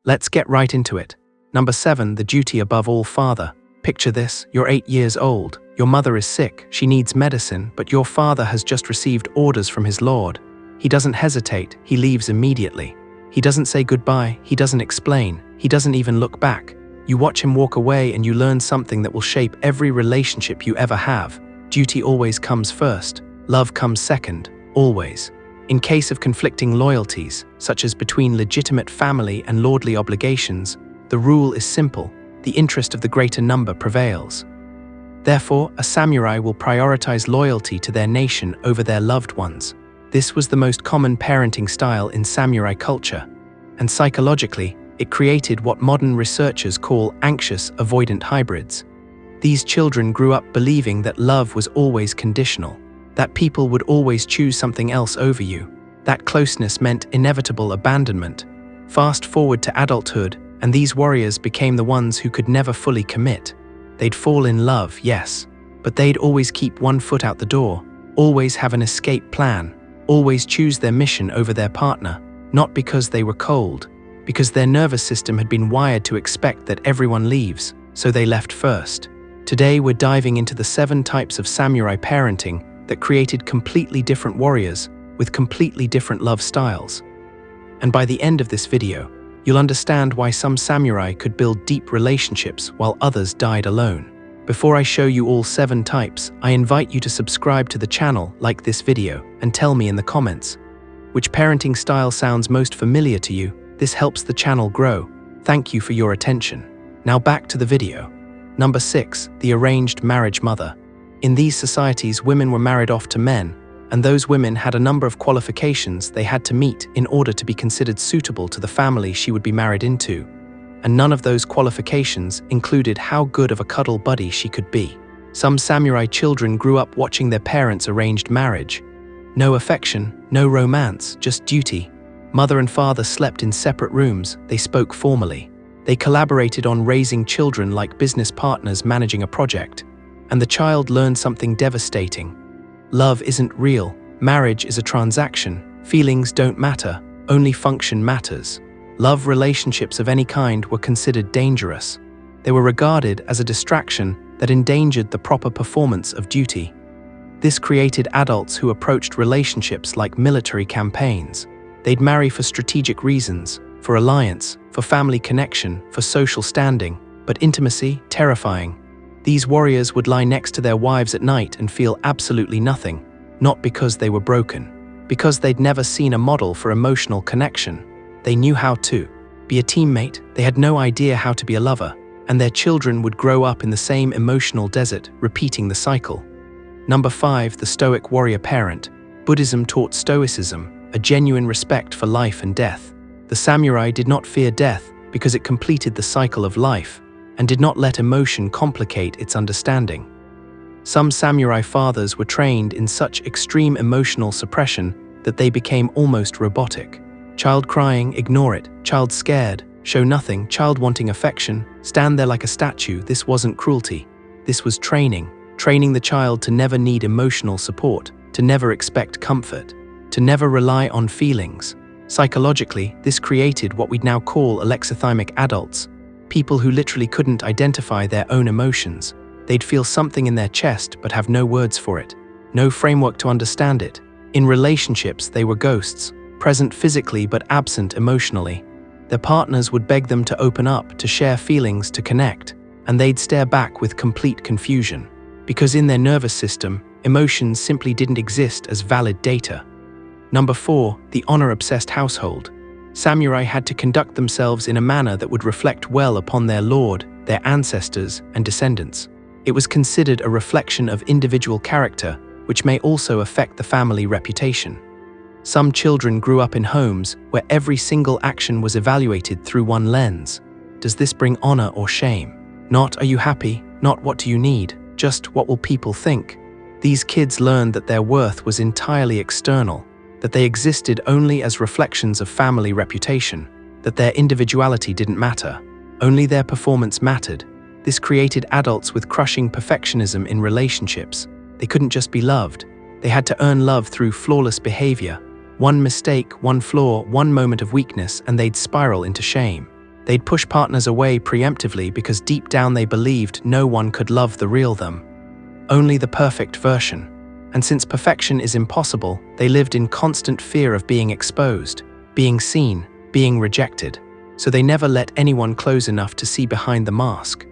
Let's get right into it. Number 7, the duty above all father. Picture this, you're 8 years old. Your mother is sick, she needs medicine, but your father has just received orders from his lord. He doesn't hesitate, he leaves immediately. He doesn't say goodbye, he doesn't explain, he doesn't even look back. You watch him walk away and you learn something that will shape every relationship you ever have. Duty always comes first, love comes second, always. In case of conflicting loyalties, such as between legitimate family and lordly obligations, the rule is simple: the interest of the greater number prevails. Therefore, a samurai will prioritize loyalty to their nation over their loved ones. This was the most common parenting style in samurai culture, and psychologically, it created what modern researchers call anxious avoidant hybrids. These children grew up believing that love was always conditional, that people would always choose something else over you, that closeness meant inevitable abandonment. Fast forward to adulthood, and these warriors became the ones who could never fully commit. They'd fall in love, yes, but they'd always keep one foot out the door, always have an escape plan, always choose their mission over their partner, not because they were cold, because their nervous system had been wired to expect that everyone leaves, so they left first. Today we're diving into the 7 types of samurai parenting that created completely different warriors with completely different love styles. And by the end of this video, you'll understand why some samurai could build deep relationships while others died alone. Before I show you all 7 types, I invite you to subscribe to the channel, like this video, and tell me in the comments which parenting style sounds most familiar to you. This helps the channel grow. Thank you for your attention. Now back to the video. Number 6, the arranged marriage mother. In these societies, women were married off to men, and those women had a number of qualifications they had to meet in order to be considered suitable to the family she would be married into. And none of those qualifications included how good of a cuddle buddy she could be. Some samurai children grew up watching their parents' arranged marriage. No affection, no romance, just duty. Mother and father slept in separate rooms, they spoke formally. They collaborated on raising children like business partners managing a project. And the child learned something devastating. Love isn't real, marriage is a transaction, feelings don't matter, only function matters. Love relationships of any kind were considered dangerous. They were regarded as a distraction that endangered the proper performance of duty. This created adults who approached relationships like military campaigns. They'd marry for strategic reasons, for alliance, for family connection, for social standing, but intimacy, terrifying. These warriors would lie next to their wives at night and feel absolutely nothing, not because they were broken, because they'd never seen a model for emotional connection. They knew how to be a teammate, they had no idea how to be a lover, and their children would grow up in the same emotional desert, repeating the cycle. Number 5, the Stoic warrior parent. Buddhism taught Stoicism, a genuine respect for life and death. The samurai did not fear death because it completed the cycle of life, and did not let emotion complicate its understanding. Some samurai fathers were trained in such extreme emotional suppression that they became almost robotic. Child crying, ignore it. Child scared, show nothing. Child wanting affection, stand there like a statue. This wasn't cruelty. This was training the child to never need emotional support, to never expect comfort, to never rely on feelings. Psychologically, this created what we'd now call alexithymic adults, people who literally couldn't identify their own emotions. They'd feel something in their chest but have no words for it, no framework to understand it. In relationships, they were ghosts, present physically but absent emotionally. Their partners would beg them to open up, to share feelings, to connect, and they'd stare back with complete confusion, because in their nervous system, emotions simply didn't exist as valid data. Number 4, the honor-obsessed household. Samurai had to conduct themselves in a manner that would reflect well upon their lord, their ancestors, and descendants. It was considered a reflection of individual character, which may also affect the family reputation. Some children grew up in homes where every single action was evaluated through one lens. Does this bring honor or shame? Not, are you happy? Not, what do you need? Just, what will people think? These kids learned that their worth was entirely external, that they existed only as reflections of family reputation, that their individuality didn't matter, only their performance mattered. This created adults with crushing perfectionism in relationships. They couldn't just be loved. They had to earn love through flawless behavior. One mistake, one flaw, one moment of weakness, and they'd spiral into shame. They'd push partners away preemptively because deep down they believed no one could love the real them, only the perfect version. And since perfection is impossible, they lived in constant fear of being exposed, being seen, being rejected. So they never let anyone close enough to see behind the mask.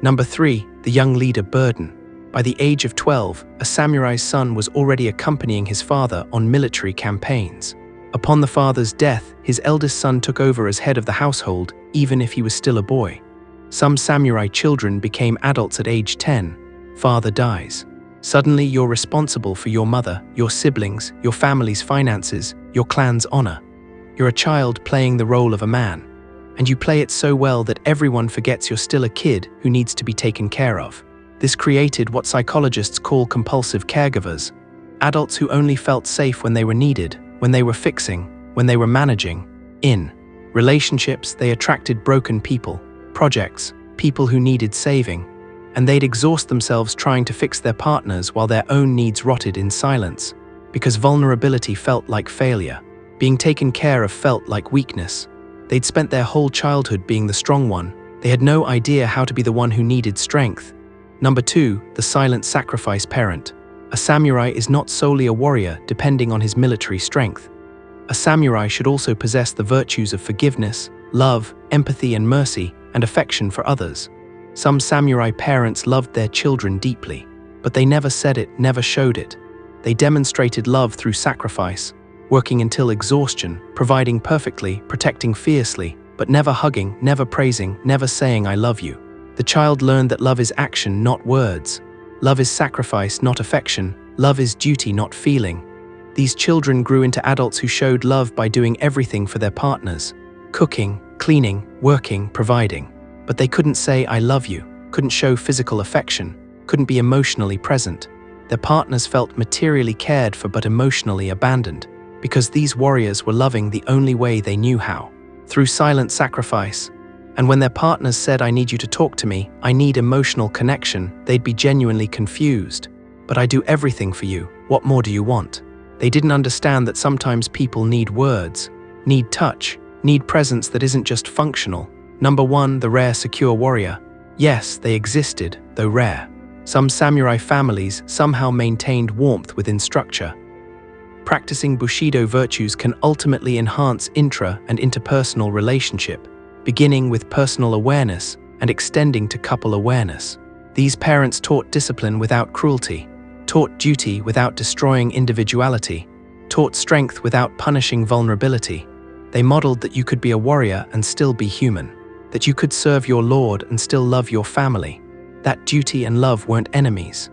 Number 3, the young leader burden. By the age of 12, a samurai's son was already accompanying his father on military campaigns. Upon the father's death, his eldest son took over as head of the household, even if he was still a boy. Some samurai children became adults at age 10. Father dies. Suddenly you're responsible for your mother, your siblings, your family's finances, your clan's honor. You're a child playing the role of a man. And you play it so well that everyone forgets you're still a kid who needs to be taken care of. This created what psychologists call compulsive caregivers, adults who only felt safe when they were needed, when they were fixing, when they were managing. In relationships, they attracted broken people, projects, people who needed saving, and they'd exhaust themselves trying to fix their partners while their own needs rotted in silence, because vulnerability felt like failure. Being taken care of felt like weakness. They'd spent their whole childhood being the strong one. They had no idea how to be the one who needed strength. Number 2, the silent sacrifice parent. A samurai is not solely a warrior depending on his military strength. A samurai should also possess the virtues of forgiveness, love, empathy and mercy, and affection for others. Some samurai parents loved their children deeply, but they never said it, never showed it. They demonstrated love through sacrifice, working until exhaustion, providing perfectly, protecting fiercely, but never hugging, never praising, never saying I love you. The child learned that love is action, not words. Love is sacrifice, not affection. Love is duty, not feeling. These children grew into adults who showed love by doing everything for their partners, cooking, cleaning, working, providing. But they couldn't say I love you, couldn't show physical affection, couldn't be emotionally present. Their partners felt materially cared for but emotionally abandoned, because these warriors were loving the only way they knew how, through silent sacrifice. And when their partners said, I need you to talk to me, I need emotional connection, they'd be genuinely confused. But I do everything for you, what more do you want? They didn't understand that sometimes people need words, need touch, need presence that isn't just functional. Number 1, the rare secure warrior. Yes, they existed, though rare. Some samurai families somehow maintained warmth within structure. Practicing bushido virtues can ultimately enhance intra- and interpersonal relationship, beginning with personal awareness and extending to couple awareness. These parents taught discipline without cruelty, taught duty without destroying individuality, taught strength without punishing vulnerability. They modeled that you could be a warrior and still be human, that you could serve your lord and still love your family, that duty and love weren't enemies.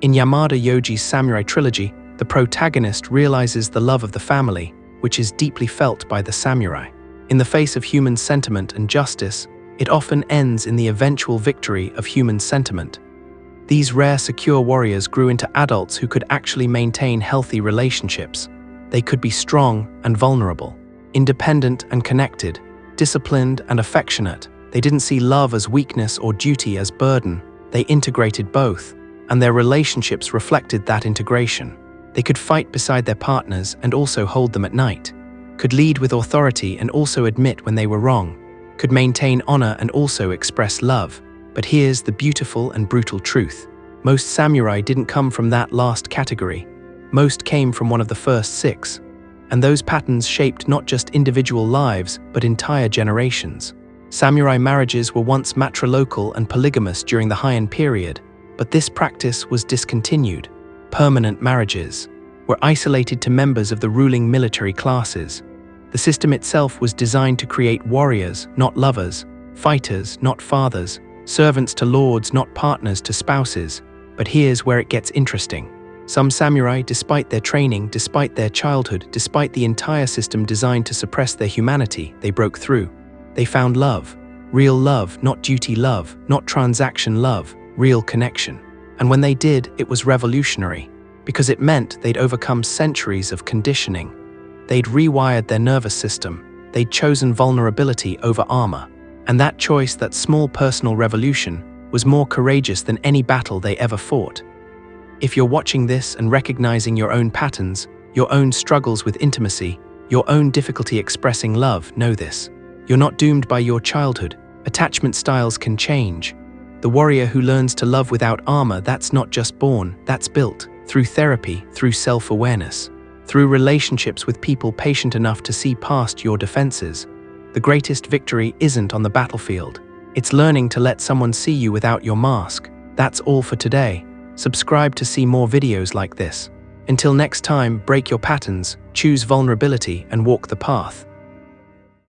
In Yamada Yoji's samurai trilogy, the protagonist realizes the love of the family, which is deeply felt by the samurai. In the face of human sentiment and justice, it often ends in the eventual victory of human sentiment. These rare secure warriors grew into adults who could actually maintain healthy relationships. They could be strong and vulnerable, independent and connected, disciplined and affectionate. They didn't see love as weakness or duty as burden. They integrated both, and their relationships reflected that integration. They could fight beside their partners and also hold them at night, could lead with authority and also admit when they were wrong, could maintain honor and also express love. But here's the beautiful and brutal truth. Most samurai didn't come from that last category. Most came from one of the first 6. And those patterns shaped not just individual lives, but entire generations. Samurai marriages were once matrilocal and polygamous during the Heian period, but this practice was discontinued. Permanent marriages were isolated to members of the ruling military classes. The system itself was designed to create warriors, not lovers, fighters, not fathers, servants to lords, not partners to spouses. But here's where it gets interesting. Some samurai, despite their training, despite their childhood, despite the entire system designed to suppress their humanity, they broke through. They found love, real love, not duty love, not transaction love, real connection. And when they did, it was revolutionary, because it meant they'd overcome centuries of conditioning. They'd rewired their nervous system. They'd chosen vulnerability over armor. And that choice, that small personal revolution, was more courageous than any battle they ever fought. If you're watching this and recognizing your own patterns, your own struggles with intimacy, your own difficulty expressing love, know this. You're not doomed by your childhood. Attachment styles can change. The warrior who learns to love without armor, that's not just born, that's built. Through therapy, through self-awareness, through relationships with people patient enough to see past your defenses. The greatest victory isn't on the battlefield. It's learning to let someone see you without your mask. That's all for today. Subscribe to see more videos like this. Until next time, break your patterns, choose vulnerability, and walk the path.